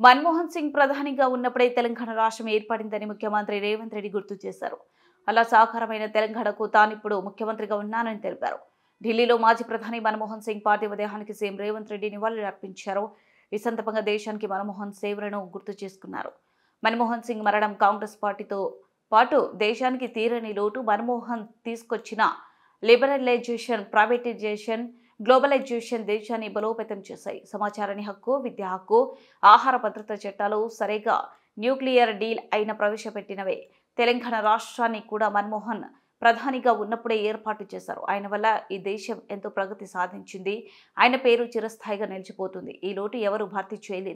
మన్మోహన్ సింగ్ ప్రధానిగా ఉన్నప్పుడే తెలంగాణ రాష్ట్రం ఏర్పడిందని ముఖ్యమంత్రి రేవంత్ రెడ్డి గుర్తు చేశారు. అలా సాకారమైన తెలంగాణకు తానిప్పుడు ముఖ్యమంత్రిగా ఉన్నానని తెలిపారు. ఢిల్లీలో మాజీ ప్రధాని మన్మోహన్ సింగ్ పార్థివ దేహానికి సీఎం రేవంత్ రెడ్డి నివాళులర్పించారు. ఈ సందర్భంగా దేశానికి మన్మోహన్ సేవలను గుర్తు చేసుకున్నారు. మన్మోహన్ సింగ్ మరణం కాంగ్రెస్ పార్టీతో పాటు దేశానికి తీరని లోటు. మన్మోహన్ తీసుకొచ్చిన లిబరలైజేషన్, ప్రైవేటైజేషన్, గ్లోబలైజేషన్ దేశాన్ని బలోపేతం చేశాయి. సమాచారాన్ని హక్కు, విద్యా హక్కు, ఆహార భద్రత చట్టాలు సరిగా న్యూక్లియర్ డీల్ అయిన ప్రవేశపెట్టినవే. తెలంగాణ రాష్ట్రాన్ని కూడా మన్మోహన్ ప్రధానిగా ఉన్నప్పుడే ఏర్పాటు చేశారు. ఆయన వల్ల ఈ దేశం ఎంతో ప్రగతి సాధించింది. ఆయన పేరు చిరస్థాయిగా నిలిచిపోతుంది. ఈ లోటు ఎవరు భర్తీ చేయలేదు.